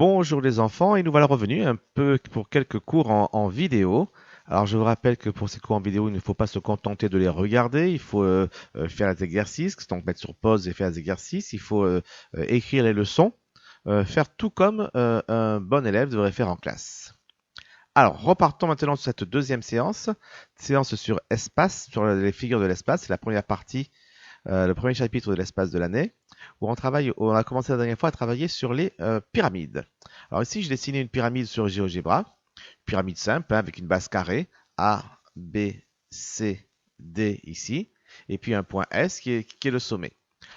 Bonjour les enfants, et nous voilà revenus un peu pour quelques cours en vidéo. Alors je vous rappelle que pour ces cours en vidéo, il ne faut pas se contenter de les regarder, il faut faire les exercices, donc mettre sur pause et faire les exercices, il faut écrire les leçons, faire tout comme un bon élève devrait faire en classe. Alors repartons maintenant sur cette deuxième séance, séance sur espace, sur les figures de l'espace, c'est la première partie, le premier chapitre de l'espace de l'année, où on a commencé la dernière fois à travailler sur les pyramides. Alors ici, j'ai dessiné une pyramide sur GeoGebra, pyramide simple, hein, avec une base carrée, A, B, C, D ici, et puis un point S qui est le sommet.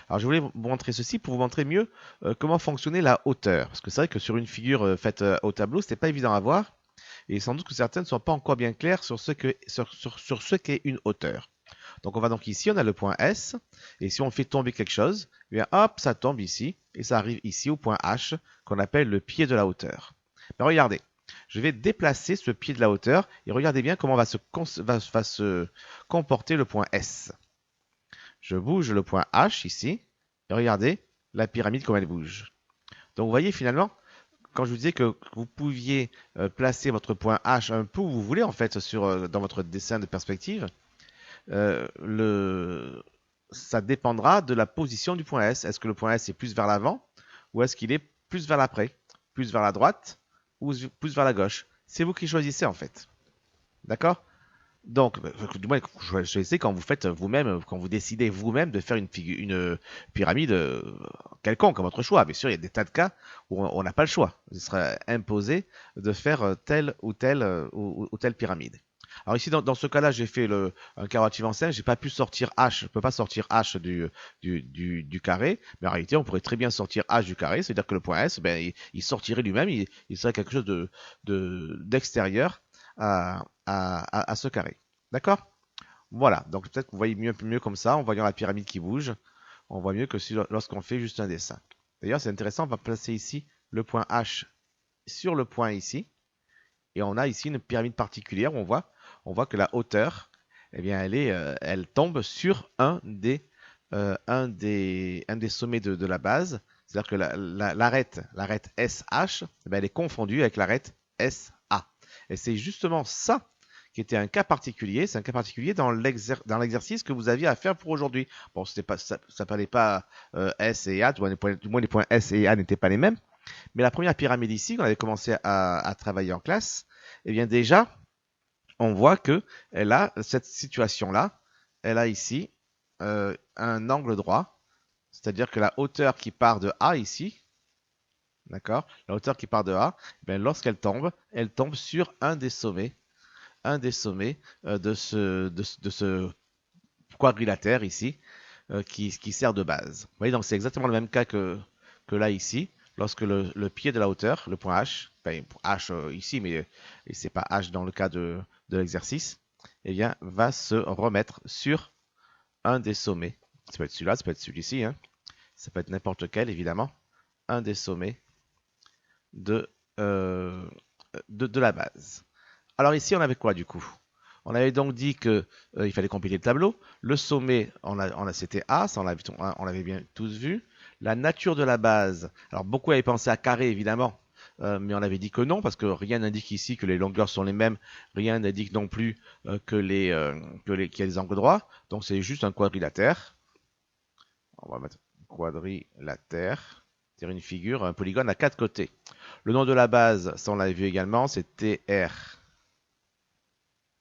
Alors je voulais vous montrer ceci pour vous montrer mieux comment fonctionnait la hauteur, parce que c'est vrai que sur une figure faite au tableau, c'était pas évident à voir, et sans doute que certaines ne sont pas encore bien claires sur sur ce qu'est une hauteur. Donc on va donc ici, on a le point S, et si on fait tomber quelque chose, eh bien hop, ça tombe ici, et ça arrive ici au point H, qu'on appelle le pied de la hauteur. Mais regardez, je vais déplacer ce pied de la hauteur, et regardez bien comment va se comporter le point S. Je bouge le point H ici, et regardez la pyramide comme elle bouge. Donc vous voyez finalement, quand je vous disais que vous pouviez placer votre point H un peu où vous voulez en fait dans votre dessin de perspective, ça dépendra de la position du point S. Est-ce que le point S est plus vers l'avant ou est-ce qu'il est plus vers l'après, plus vers la droite ou plus vers la gauche? C'est vous qui choisissez en fait. D'accord? Donc, du moins, choisissez quand vous faites vous-même, quand vous décidez vous-même de faire une pyramide quelconque à votre choix. Bien sûr, il y a des tas de cas où on n'a pas le choix. Il sera imposé de faire telle ou telle pyramide. Alors ici, dans ce cas-là, j'ai fait un carré relatif en 5. J'ai pas pu sortir H. Je peux pas sortir H du carré. Mais en réalité, on pourrait très bien sortir H du carré. C'est-à-dire que le point S, ben, il sortirait lui-même. Il serait quelque chose d'extérieur à ce carré. D'accord? Voilà, donc peut-être que vous voyez mieux comme ça, en voyant la pyramide qui bouge. On voit mieux que lorsqu'on fait juste un dessin. D'ailleurs, c'est intéressant, on va placer ici le point H sur le point ici. Et on a ici une pyramide particulière où on voit que la hauteur, eh bien, elle tombe sur un des sommets de la base. C'est-à-dire que l'arête SH, eh bien, elle est confondue avec l'arête SA. Et c'est justement ça qui était un cas particulier. C'est un cas particulier dans l'exercice que vous aviez à faire pour aujourd'hui. Bon, ça ne parlait pas S et A, du moins les points S et A n'étaient pas les mêmes. Mais la première pyramide ici, qu'on avait commencé à travailler en classe, eh bien déjà, on voit que elle a cette situation-là. Elle a ici un angle droit, c'est-à-dire que la hauteur qui part de A ici, d'accord, la hauteur qui part de A, eh bien, lorsqu'elle tombe, elle tombe sur un des sommets de ce quadrilatère ici, qui sert de base. Vous voyez, donc c'est exactement le même cas que là ici, lorsque le pied de la hauteur, le point H, enfin H ici, mais c'est pas H dans le cas de l'exercice, eh bien, va se remettre sur un des sommets. Ça peut être celui-là, ça peut être celui-ci, hein. Ça peut être n'importe quel, évidemment. Un des sommets de, euh, de la base. Alors ici, on avait quoi du coup? On avait donc dit que il fallait compiler le tableau. Le sommet, c'était A, ça on l'avait bien tous vu. La nature de la base. Alors beaucoup avaient pensé à carré évidemment, mais on avait dit que non parce que rien n'indique ici que les longueurs sont les mêmes. Rien n'indique non plus qu'il y a des angles droits. Donc c'est juste un quadrilatère. On va mettre quadrilatère, c'est une figure, un polygone à quatre côtés. Le nom de la base, ça on l'avait vu également, c'était R.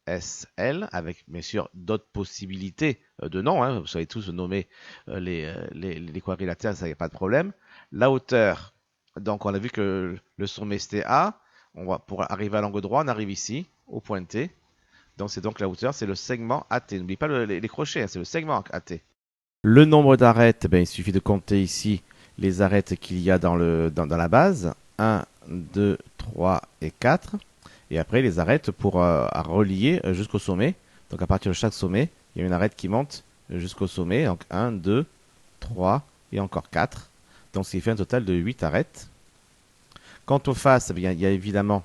SL, avec bien sûr d'autres possibilités de noms. Hein. Vous savez tous nommer les quadrilatères, ça n'y a pas de problème. La hauteur, donc on a vu que le sommet c'était A. Pour arriver à l'angle droit, on arrive ici, au point T. Donc c'est donc la hauteur, c'est le segment AT. N'oubliez pas les crochets, hein, c'est le segment AT. Le nombre d'arêtes, ben, il suffit de compter ici les arêtes qu'il y a dans la base. 1, 2, 3 et 4. Et après, les arêtes pour relier jusqu'au sommet. Donc à partir de chaque sommet, il y a une arête qui monte jusqu'au sommet. Donc 1, 2, 3 et encore 4. Donc ce qui fait un total de 8 arêtes. Quant aux faces, eh bien, il y a évidemment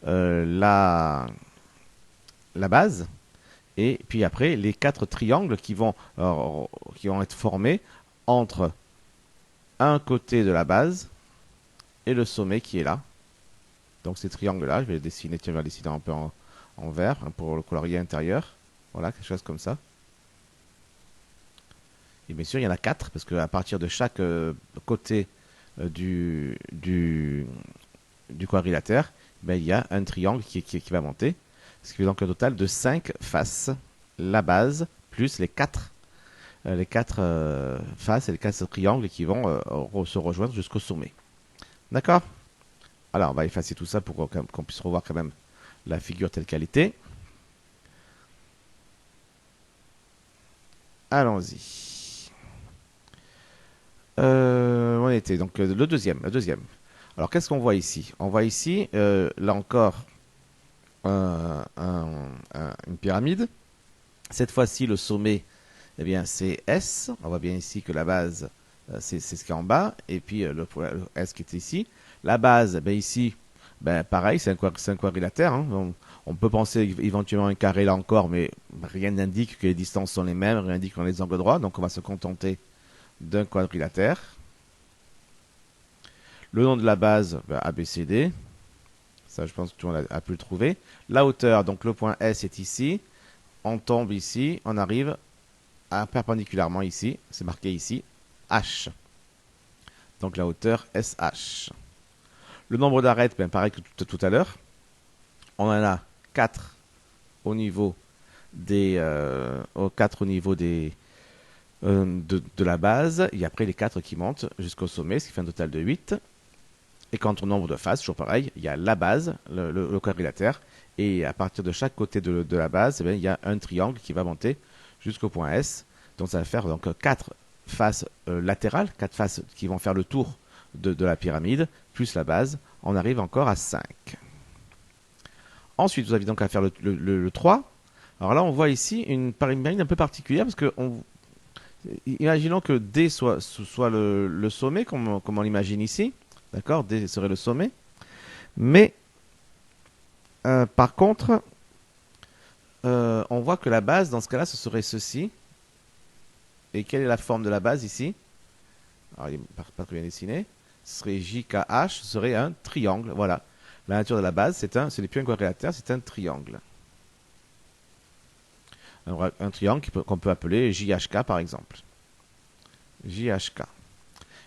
la base. Et puis après, les 4 triangles qui vont être formés entre un côté de la base et le sommet qui est là. Donc ces triangles-là, je vais les dessiner, tiens, je vais les dessiner un peu en vert hein, pour le colorier intérieur. Voilà, quelque chose comme ça. Et bien sûr, il y en a 4, parce qu'à partir de chaque côté du quadrilatère, ben, il y a un triangle qui va monter. Ce qui fait donc un total de 5 faces. La base, plus les 4 faces et les 4 triangles qui vont se rejoindre jusqu'au sommet. D'accord? Alors, on va effacer tout ça pour qu'on puisse revoir quand même la figure telle qu'elle était. Allons-y. On était donc le deuxième. Alors, qu'est-ce qu'on voit ici? On voit ici, là encore, une pyramide. Cette fois-ci, le sommet, eh bien, c'est S. On voit bien ici que la base, c'est ce qui est en bas. Et puis, le S qui est ici. La base, ben, ici, ben, pareil, c'est un quadrilatère. Hein. On peut penser éventuellement un carré là encore, mais rien n'indique que les distances sont les mêmes, rien n'indique qu'on a les angles droits. Donc, on va se contenter d'un quadrilatère. Le nom de la base, ben, ABCD. Ça, je pense que tout le monde a pu le trouver. La hauteur, donc le point S est ici. On tombe ici, on arrive à perpendiculairement ici, c'est marqué ici, H. Donc la hauteur SH. Le nombre d'arêtes, ben, pareil que tout à l'heure. On en a 4 au niveau des, 4 au niveau des, de la base, et après les 4 qui montent jusqu'au sommet, ce qui fait un total de 8. Et quant au nombre de faces, toujours pareil, il y a la base, le quadrilatère, et à partir de chaque côté de la base, eh bien, il y a un triangle qui va monter jusqu'au point S. Donc ça va faire donc 4 faces latérales, 4 faces qui vont faire le tour de la pyramide, plus la base. On arrive encore à 5. Ensuite, vous avez donc à faire le 3. Alors là, on voit ici une pyramide un peu particulière, parce que imaginons que D soit le sommet, comme on l'imagine ici. D'accord, D serait le sommet. Mais, par contre, on voit que la base, dans ce cas-là, ce serait ceci. Et quelle est la forme de la base ici? Alors, il n'est pas très bien dessiné. Ce serait JKH, ce serait un triangle. Voilà. La nature de la base, ce n'est plus un quadrilatère, c'est un triangle. Un triangle qu'on peut appeler JHK, par exemple. JHK.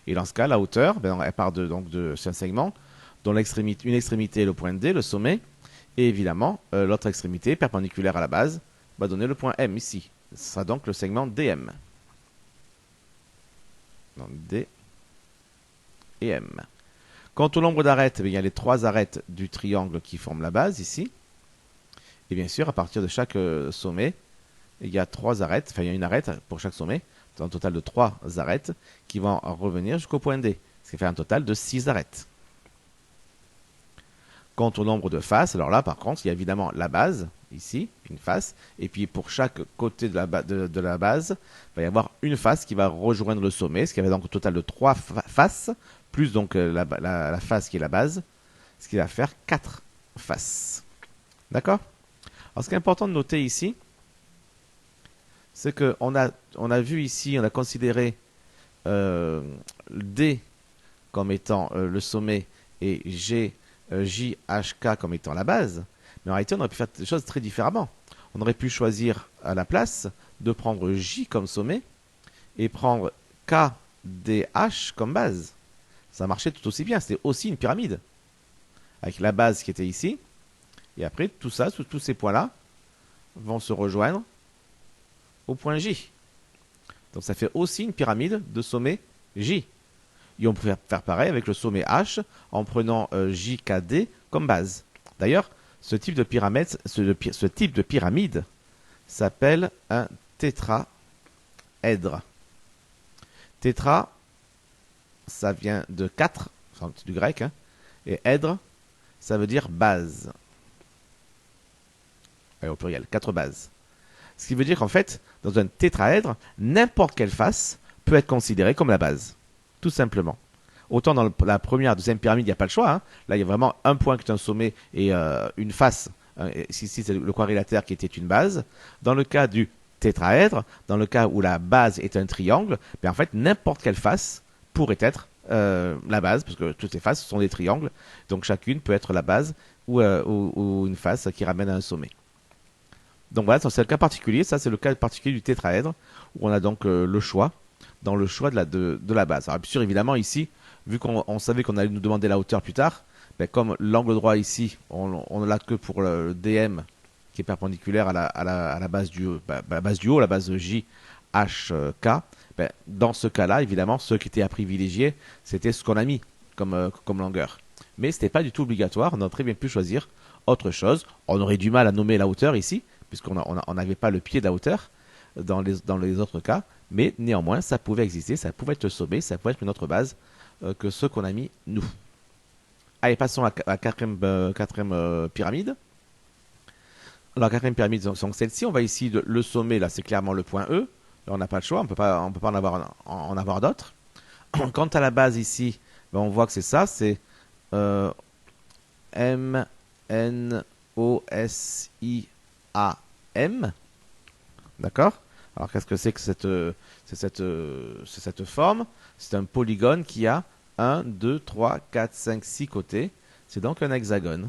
Et dans ce cas, la hauteur, ben, elle part de ce segment, dont une extrémité est le point D, le sommet, et évidemment, l'autre extrémité, perpendiculaire à la base, va donner le point M ici. Ce sera donc le segment DM. Donc D et M. Quant au nombre d'arêtes, il y a les 3 arêtes du triangle qui forment la base ici. Et bien sûr, à partir de chaque sommet, il y a 3 arêtes, enfin il y a une arête pour chaque sommet, un total de 3 arêtes qui vont revenir jusqu'au point D, ce qui fait un total de 6 arêtes. Quant au nombre de faces, alors là par contre, il y a évidemment la base, ici, une face, et puis pour chaque côté de la base, il va y avoir une face qui va rejoindre le sommet, ce qui fait donc un total de 3 faces, plus donc la face qui est la base, ce qui va faire 4 faces. D'accord? Alors ce qui est important de noter ici, c'est qu'on a vu ici, on a considéré D comme étant le sommet et JHK comme étant la base. Mais en réalité, on aurait pu faire des choses très différemment. On aurait pu choisir à la place de prendre J comme sommet et prendre KDH comme base. Ça marchait tout aussi bien. C'était aussi une pyramide. Avec la base qui était ici. Et après, tout ça, tous ces points-là vont se rejoindre au point J. Donc ça fait aussi une pyramide de sommet J. Et on peut faire pareil avec le sommet H en prenant JKD comme base. D'ailleurs, ce type de pyramide s'appelle un tétraèdre. Tétra, ça vient de 4, enfin, c'est du grec, hein, et èdre, ça veut dire base. Et au pluriel, 4 bases. Ce qui veut dire qu'en fait, dans un tétraèdre, n'importe quelle face peut être considérée comme la base. Tout simplement. Autant dans la première, deuxième pyramide, il n'y a pas le choix. Hein. Là, il y a vraiment un point qui est un sommet et une face. Ici, c'est le quadrilatère qui était une base. Dans le cas du tétraèdre, dans le cas où la base est un triangle, en fait, n'importe quelle face pourrait être la base, parce que toutes les faces sont des triangles, donc chacune peut être la base ou une face qui ramène à un sommet. Donc voilà, c'est le cas particulier, ça c'est le cas particulier du tétraèdre, où on a donc le choix, dans le choix de la base. Alors bien sûr, évidemment, ici, vu qu'on savait qu'on allait nous demander la hauteur plus tard, ben, comme l'angle droit ici, on ne l'a que pour le DM, qui est perpendiculaire à la base du haut, la base J, H, K, ben, dans ce cas-là, évidemment, ce qui était à privilégier, c'était ce qu'on a mis comme longueur. Mais ce n'était pas du tout obligatoire, on aurait très bien pu choisir autre chose. On aurait du mal à nommer la hauteur ici, puisqu'on n'avait pas le pied de la hauteur dans les autres cas, mais néanmoins, ça pouvait exister, ça pouvait être le sommet, ça pouvait être une autre base que ce qu'on a mis nous. Allez, passons à la quatrième pyramide. Alors, la quatrième pyramide, donc celle-ci, on va ici, le sommet, là, c'est clairement le point E. Là, on n'a pas le choix, on peut pas en avoir d'autres. Quant à la base ici, ben, on voit que c'est ça, c'est M, N, O, S, I, A, M. D'accord? Alors, qu'est-ce que c'est que cette forme? C'est un polygone qui a 1, 2, 3, 4, 5, 6 côtés. C'est donc un hexagone.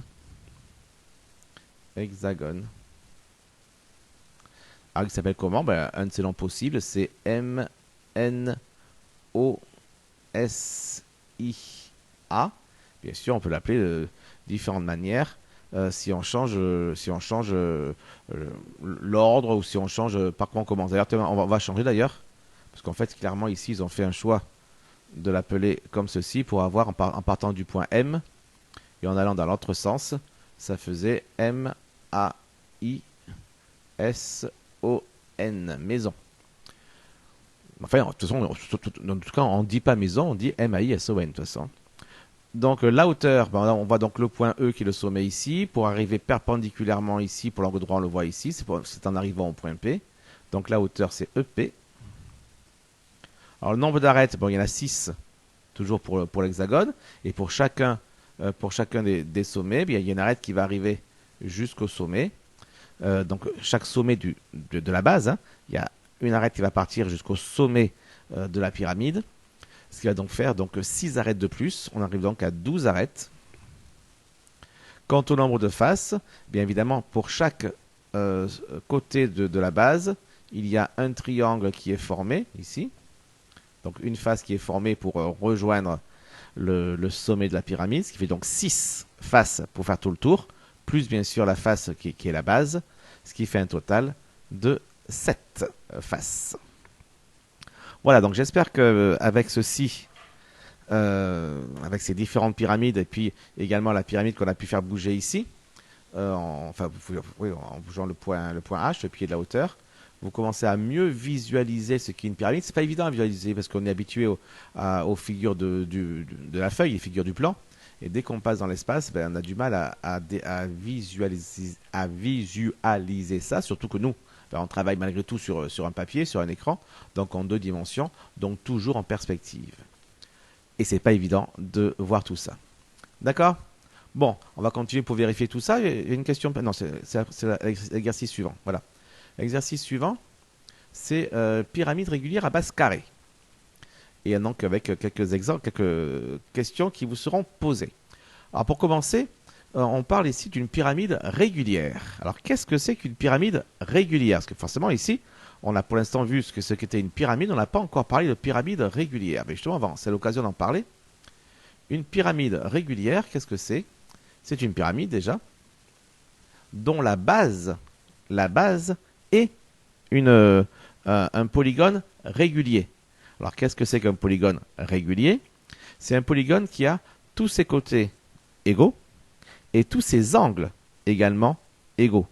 Hexagone. Alors, il s'appelle comment? Ben, un de ses noms possibles, c'est M, N, O, S, I, A. Bien sûr, on peut l'appeler de différentes manières. Si on change l'ordre ou si on change par quoi on commence. D'ailleurs, on va changer d'ailleurs. Parce qu'en fait, clairement, ici, ils ont fait un choix de l'appeler comme ceci pour avoir, en partant du point M et en allant dans l'autre sens, ça faisait M, A, I, S, O, N, maison. Enfin, de toute façon, en tout cas, on ne dit pas maison, on dit M, A, I, S, O, N, de toute façon. Donc, la hauteur, ben, on voit donc le point E qui est le sommet ici. Pour arriver perpendiculairement ici, pour l'angle droit, on le voit ici. C'est en arrivant au point P. Donc, la hauteur, c'est EP. Alors, le nombre d'arêtes, bon, il y en a 6, toujours pour l'hexagone. Et pour chacun des sommets, bien, il y a une arête qui va arriver jusqu'au sommet. Donc, chaque sommet de la base, hein, il y a une arête qui va partir jusqu'au sommet de la pyramide. Ce qui va donc faire 6 arêtes de plus. On arrive donc à 12 arêtes. Quant au nombre de faces, bien évidemment, pour chaque côté de la base, il y a un triangle qui est formé ici. Donc une face qui est formée pour rejoindre le sommet de la pyramide, ce qui fait donc 6 faces pour faire tout le tour, plus bien sûr la face qui est la base, ce qui fait un total de 7 faces. Voilà, donc j'espère qu'avec ceci, avec ces différentes pyramides et puis également la pyramide qu'on a pu faire bouger ici, en bougeant le point H, le pied de la hauteur, vous commencez à mieux visualiser ce qu'est une pyramide. C'est pas évident à visualiser parce qu'on est habitué aux figures de la feuille, les figures du plan. Et dès qu'on passe dans l'espace, ben, on a du mal à visualiser ça, surtout que nous, ben, on travaille malgré tout sur un papier, sur un écran, donc en 2 dimensions, donc toujours en perspective. Et c'est pas évident de voir tout ça. D'accord? Bon, on va continuer pour vérifier tout ça. Il y a une question. Non, c'est l'exercice suivant. Voilà. L'exercice suivant, c'est pyramide régulière à base carrée. Et donc avec quelques exemples, quelques questions qui vous seront posées. Alors pour commencer, on parle ici d'une pyramide régulière. Alors qu'est-ce que c'est qu'une pyramide régulière? Parce que forcément ici, on a pour l'instant vu ce qu'était une pyramide, on n'a pas encore parlé de pyramide régulière. Mais justement, c'est l'occasion d'en parler. Une pyramide régulière, qu'est-ce que c'est? C'est une pyramide déjà, dont la base est un polygone régulier. Alors qu'est-ce que c'est qu'un polygone régulier? C'est un polygone qui a tous ses côtés égaux et tous ses angles également égaux.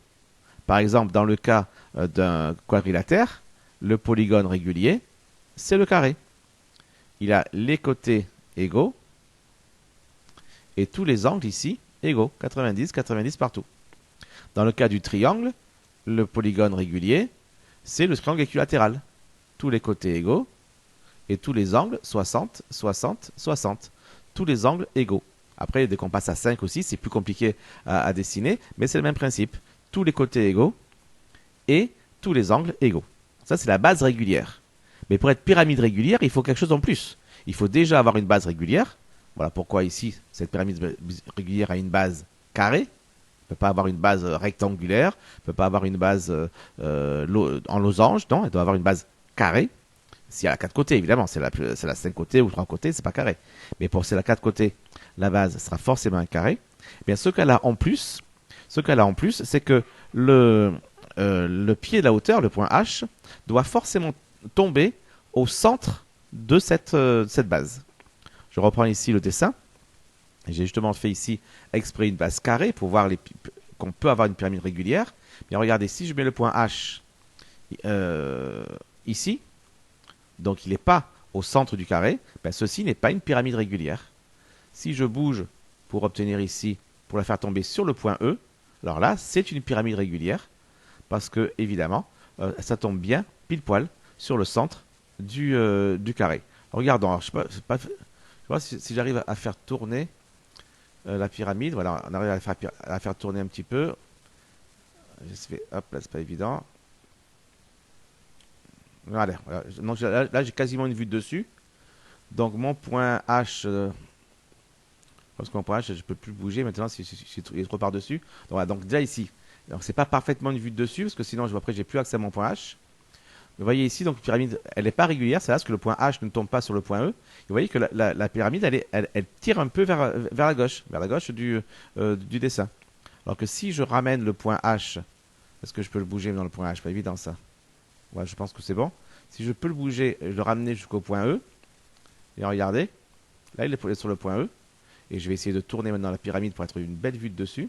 Par exemple, dans le cas d'un quadrilatère, le polygone régulier, c'est le carré. Il a les côtés égaux et tous les angles ici égaux, 90, 90 partout. Dans le cas du triangle, le polygone régulier, c'est le triangle équilatéral. Tous les côtés égaux et tous les angles 60, 60, 60. Tous les angles égaux. Après, dès qu'on passe à 5 aussi, c'est plus compliqué à dessiner, mais c'est le même principe. Tous les côtés égaux et tous les angles égaux. Ça, c'est la base régulière. Mais pour être pyramide régulière, il faut quelque chose en plus. il faut déjà avoir une base régulière. Voilà pourquoi ici, cette pyramide régulière a une base carrée. Elle ne peut pas avoir une base rectangulaire, elle ne peut pas avoir une base en losange, non, elle doit avoir une base carrée. Si elle a 4 côtés, évidemment, c'est la 5 côtés ou 3 côtés, c'est pas carré. Mais pour si elle a 4 côtés, la base sera forcément un carré. Eh bien, ce qu'elle a en plus, c'est que le pied de la hauteur, le point H, doit forcément tomber au centre de cette base. Je reprends ici le dessin. J'ai justement fait ici exprès une base carrée pour voir qu'on peut avoir une pyramide régulière. Bien, regardez, si je mets le point H ici, donc il n'est pas au centre du carré, ben ceci n'est pas une pyramide régulière. Si je bouge pour obtenir ici, pour la faire tomber sur le point E, alors là, c'est une pyramide régulière, parce que, évidemment, ça tombe bien, pile poil, sur le centre du carré. Regardons, alors, je sais pas si j'arrive à faire tourner la pyramide. Voilà, on arrive à la faire tourner un petit peu. Hop, là, c'est pas évident. Voilà. Donc là, j'ai quasiment une vue de dessus. Donc mon point H, parce que mon point H, je ne peux plus bouger maintenant si il est trop par-dessus. Donc, voilà, donc déjà ici, donc c'est pas parfaitement une vue de dessus, parce que sinon, après, j'ai plus accès à mon point H. Vous voyez ici, donc la pyramide, elle n'est pas régulière, c'est là parce que le point H ne tombe pas sur le point E. Et vous voyez que la pyramide, elle tire un peu vers la gauche du dessin. Alors que si je ramène le point H, est-ce que je peux le bouger dans le point H? Pas évident ça. Ouais, je pense que c'est bon. Si je peux le bouger, le ramener jusqu'au point E, et regardez, là il est sur le point E, et je vais essayer de tourner maintenant la pyramide pour être une belle vue de dessus.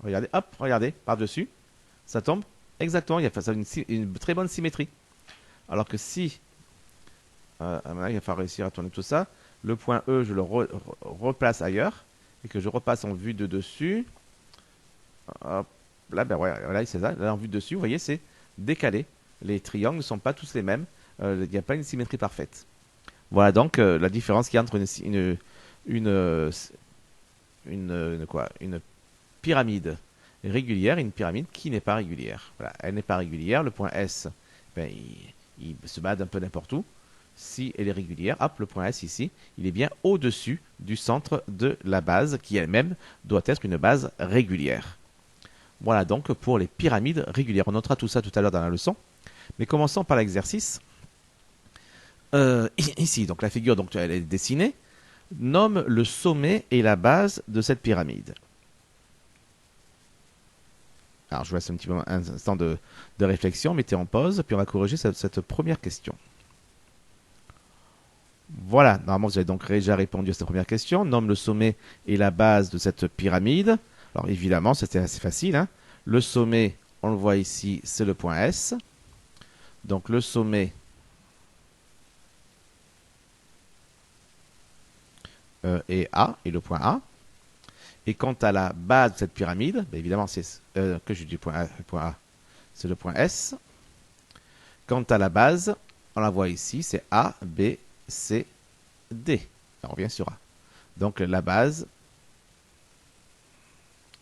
Regardez, hop, regardez, par-dessus, ça tombe exactement, il y a une très bonne symétrie. Alors que si, il va falloir réussir à tourner tout ça, le point E, je le replace ailleurs, et que je repasse en vue de dessus. Hop, là, ben ouais, là, c'est ça, là en vue de dessus, vous voyez, c'est décalé. Les triangles ne sont pas tous les mêmes, il n'y a pas une symétrie parfaite. Voilà donc la différence qu'il y a entre une pyramide régulière et une pyramide qui n'est pas régulière. Voilà, elle n'est pas régulière. Le point S, ben, il se bat un peu n'importe où. Si elle est régulière, hop, le point S ici, il est bien au-dessus du centre de la base qui elle-même doit être une base régulière. Voilà donc pour les pyramides régulières. On notera tout ça tout à l'heure dans la leçon. Mais commençons par l'exercice. Ici, donc la figure, donc elle est dessinée, nomme le sommet et la base de cette pyramide. Alors je vous laisse un petit moment, un instant de réflexion, mettez en pause, puis on va corriger cette première question. Voilà, normalement vous avez donc déjà répondu à cette première question. Nomme le sommet et la base de cette pyramide. Alors évidemment, c'était assez facile, hein. Le sommet, on le voit ici, c'est le point S. Donc le sommet est A, et le point A. Et quant à la base de cette pyramide, bien évidemment, c'est que je dis point A, c'est le point S. Quant à la base, on la voit ici, c'est A, B, C, D. On revient sur A. Donc la base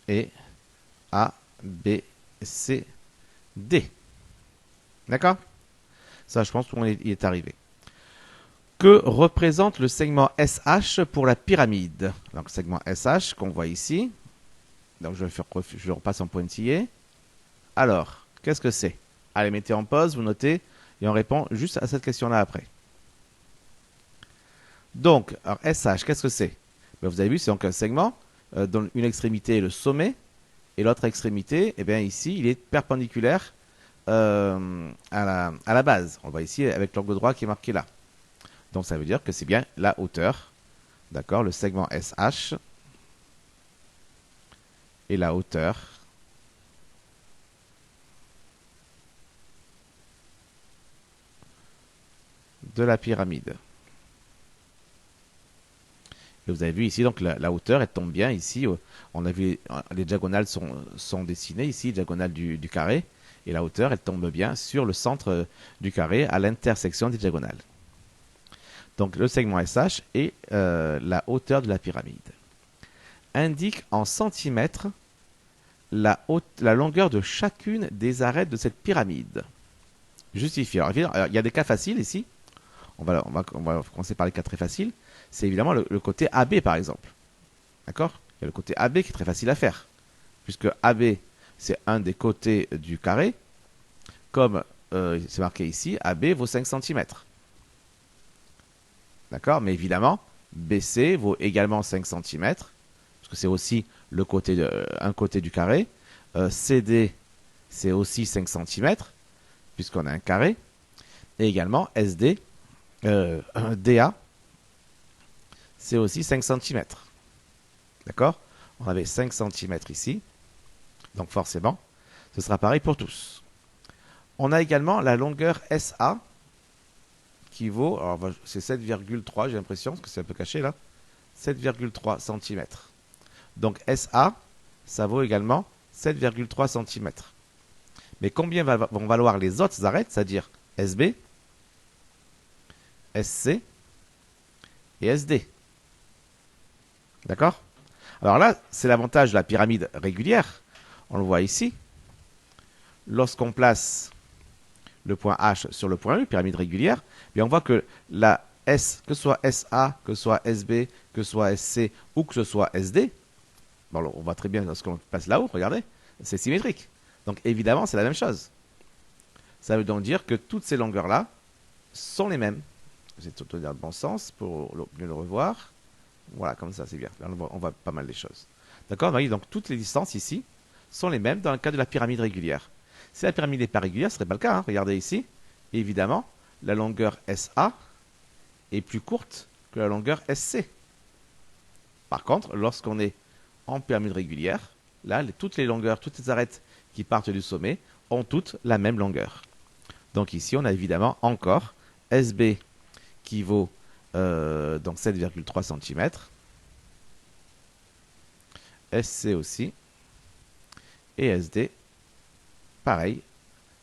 est A, B, C, D. D'accord? Ça, je pense qu'on y est arrivé. Que représente le segment SH pour la pyramide? Donc, le segment SH qu'on voit ici. Donc, je repasse en pointillé. Alors, qu'est-ce que c'est? Allez, mettez en pause, vous notez, et on répond juste à cette question-là après. Donc, alors SH, qu'est-ce que c'est? Ben, vous avez vu, c'est donc un segment dont une extrémité est le sommet, et l'autre extrémité, eh bien ici, il est perpendiculaire à la base. On le voit ici avec l'angle droit qui est marqué là. Donc ça veut dire que c'est bien la hauteur, d'accord, le segment SH et la hauteur de la pyramide. Et vous avez vu ici, donc la hauteur, elle tombe bien ici. On a vu, les diagonales sont dessinées ici, diagonale du carré. Et la hauteur, elle tombe bien sur le centre du carré à l'intersection des diagonales. Donc le segment SH et la hauteur de la pyramide. Indique en centimètres la longueur de chacune des arêtes de cette pyramide. Justifié. Alors, il y a des cas faciles ici. on va commencer par les cas très faciles. C'est évidemment le côté AB, par exemple. D'accord? Il y a le côté AB qui est très facile à faire. Puisque AB, c'est un des côtés du carré. Comme c'est marqué ici, AB vaut 5 cm. D'accord? Mais évidemment, BC vaut également 5 cm. Parce que c'est aussi un côté du carré. CD, c'est aussi 5 cm. Puisqu'on a un carré. Et également, SD, DA, c'est aussi 5 cm. D'accord? On avait 5 cm ici. Donc forcément, ce sera pareil pour tous. On a également la longueur SA qui vaut, alors c'est 7,3, j'ai l'impression, parce que c'est un peu caché là, 7,3 cm. Donc SA, ça vaut également 7,3 cm. Mais combien vont valoir les autres arêtes, c'est-à-dire SB, SC et SD? D'accord? Alors là, c'est l'avantage de la pyramide régulière. On le voit ici. Lorsqu'on place le point H sur le point E, pyramide régulière, bien on voit que la S, que ce soit SA, que ce soit SB, que ce soit SC ou que ce soit SD, bon, on voit très bien lorsqu'on passe là-haut, regardez, c'est symétrique. Donc évidemment, c'est la même chose. Ça veut donc dire que toutes ces longueurs-là sont les mêmes. C'est tout dans le bon sens pour mieux le revoir. Voilà, comme ça, c'est bien. Là, on voit pas mal les choses. D'accord? Donc toutes les distances ici sont les mêmes dans le cas de la pyramide régulière. Si la pyramide n'est pas régulière, ce ne serait pas le cas. Hein. Regardez ici. Évidemment, la longueur SA est plus courte que la longueur SC. Par contre, lorsqu'on est en pyramide régulière, là, toutes les longueurs, toutes les arêtes qui partent du sommet ont toutes la même longueur. Donc ici, on a évidemment encore SB qui vaut donc 7,3 cm. SC aussi. Et SD, pareil,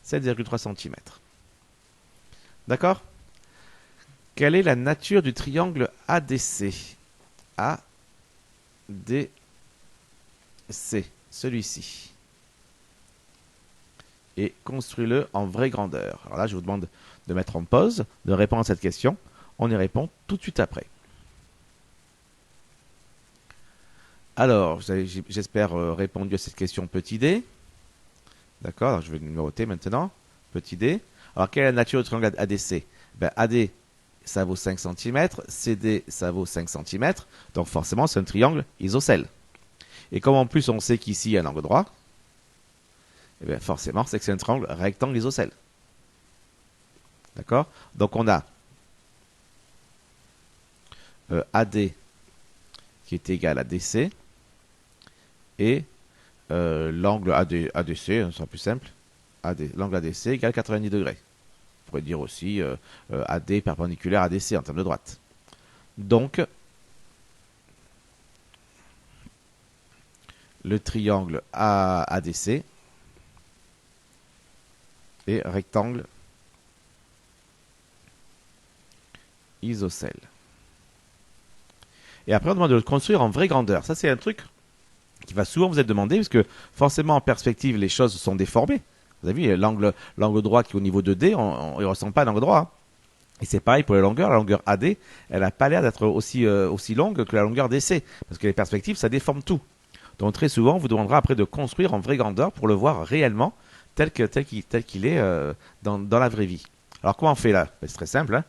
7,3 cm. D'accord? Quelle est la nature du triangle ADC? ADC, celui-ci. Et construis-le en vraie grandeur. Alors là, je vous demande de mettre en pause, de répondre à cette question. On y répond tout de suite après. Alors, j'espère répondu à cette question petit d. D'accord, je vais numéroter maintenant. Petit d. Alors, quelle est la nature du triangle ADC? AD, ça vaut 5 cm. CD, ça vaut 5 cm. Donc, forcément, c'est un triangle isocèle. Et comme en plus, on sait qu'ici, il y a un angle droit, eh bien, forcément, c'est que c'est un triangle rectangle isocèle. D'accord? Donc, on a AD qui est égal à DC et l'angle ADC, ce sera plus simple, l'angle ADC égale 90 degrés. On pourrait dire aussi AD perpendiculaire à ADC en termes de droite. Donc, le triangle ADC est rectangle isocèle. Et après, on demande de le construire en vraie grandeur. Ça, c'est un truc qui va souvent vous être demandé, parce que forcément, en perspective, les choses sont déformées. Vous avez vu, l'angle droit qui est au niveau de D, il ne ressemble pas à l'angle droit. Hein. Et c'est pareil pour les longueurs. La longueur AD, elle n'a pas l'air d'être aussi longue que la longueur DC. Parce que les perspectives, ça déforme tout. Donc très souvent, on vous demandera après de construire en vraie grandeur pour le voir réellement tel qu'il est dans la vraie vie. Alors comment on fait là? C'est très simple.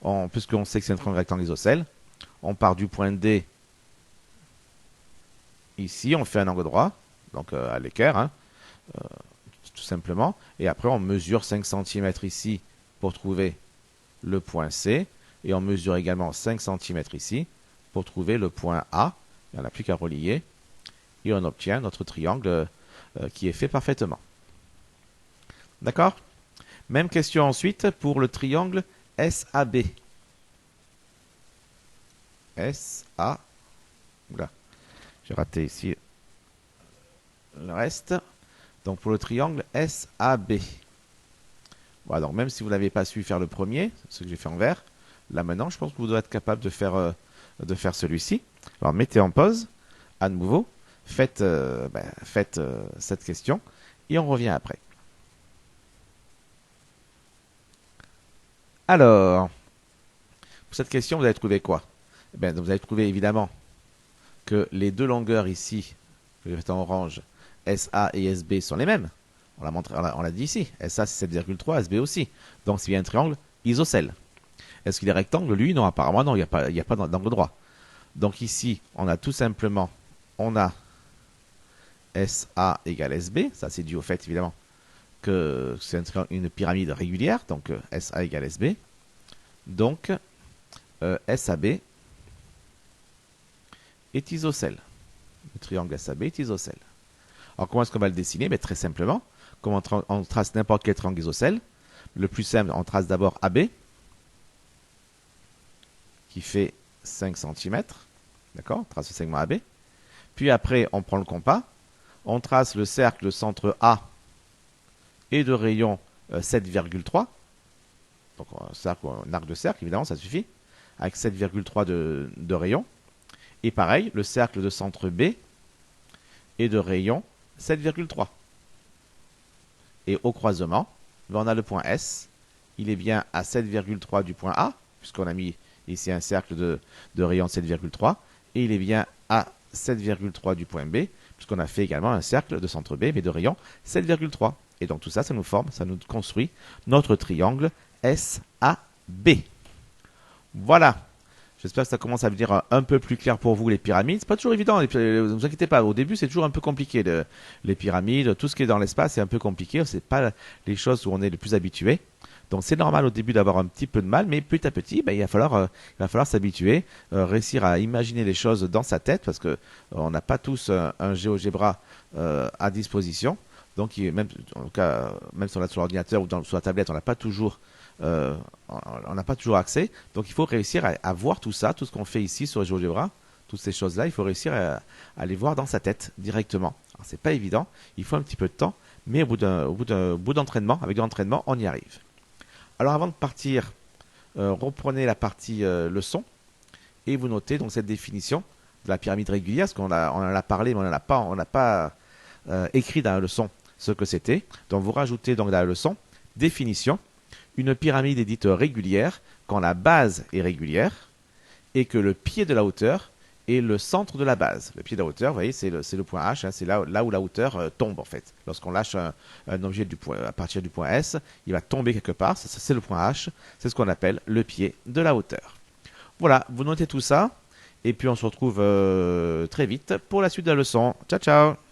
Hein. Puisqu'on sait que c'est un triangle rectangle isocèle, on part du point D. Ici, on fait un angle droit, donc à l'équerre, hein, tout simplement. Et après, on mesure 5 cm ici pour trouver le point C. Et on mesure également 5 cm ici pour trouver le point A. Il n'y en a plus qu'à relier. Et on obtient notre triangle qui est fait parfaitement. D'accord? Même question ensuite pour le triangle SAB. SA. Oula. J'ai raté ici le reste. Donc pour le triangle SAB. Voilà, donc même si vous n'avez pas su faire le premier, ce que j'ai fait en vert, là maintenant je pense que vous devez être capable de faire celui-ci. Alors mettez en pause, à nouveau, faites cette question et on revient après. Alors, Pour cette question, vous allez trouver quoi? Eh bien, vous allez trouver évidemment que les deux longueurs ici, que j'ai fait en orange, SA et SB sont les mêmes. On l'a dit ici. SA c'est 7,3, SB aussi. Donc c'est bien un triangle isocèle. Est-ce qu'il est rectangle? Lui, non, apparemment non, il n'y a pas d'angle droit. Donc ici, on a tout simplement, on a SA égale SB. Ça c'est dû au fait évidemment que c'est une pyramide régulière. Donc SA égale SB. Donc SAB est isocèle. Le triangle SAB est isocèle. Alors comment est-ce qu'on va le dessiner? Très simplement, comme on trace n'importe quel triangle isocèle, le plus simple, on trace d'abord AB, qui fait 5 cm. D'accord? On trace le segment AB. Puis après, on prend le compas, on trace le cercle de centre A et de rayon 7,3. Donc un arc de cercle, évidemment, ça suffit, avec 7,3 de rayon. Et pareil, le cercle de centre B et de rayon 7,3. Et au croisement, on a le point S. Il est bien à 7,3 du point A, puisqu'on a mis ici un cercle de rayon 7,3. Et il est bien à 7,3 du point B, puisqu'on a fait également un cercle de centre B, mais de rayon 7,3. Et donc tout ça, ça nous forme, ça nous construit notre triangle SAB. Voilà. J'espère que ça commence à devenir un peu plus clair pour vous, les pyramides. C'est pas toujours évident, ne vous inquiétez pas. Au début, c'est toujours un peu compliqué. Les pyramides, tout ce qui est dans l'espace, c'est un peu compliqué. C'est pas les choses où on est le plus habitué. Donc c'est normal au début d'avoir un petit peu de mal, mais petit à petit, il va falloir s'habituer, réussir à imaginer les choses dans sa tête, parce que on n'a pas tous un GeoGebra à disposition. Donc même, en tout cas, même sur l'ordinateur ou sur la tablette, on n'a pas toujours accès. Donc il faut réussir à voir tout ça, tout ce qu'on fait ici sur GeoGebra, toutes ces choses-là, il faut réussir à les voir dans sa tête directement. Alors c'est pas évident, il faut un petit peu de temps, mais au bout d'entraînement, avec de l'entraînement, on y arrive. Alors avant de partir, reprenez la partie leçon et vous notez donc cette définition de la pyramide régulière, parce qu'on en a parlé, mais on n'a pas écrit dans la leçon ce que c'était. Donc vous rajoutez donc dans la leçon définition. Une pyramide est dite régulière quand la base est régulière et que le pied de la hauteur est le centre de la base. Le pied de la hauteur, vous voyez, c'est le point H, c'est là où la hauteur tombe en fait. Lorsqu'on lâche un objet à partir du point S, il va tomber quelque part, ça, c'est le point H, c'est ce qu'on appelle le pied de la hauteur. Voilà, vous notez tout ça, et puis on se retrouve très vite pour la suite de la leçon. Ciao, ciao!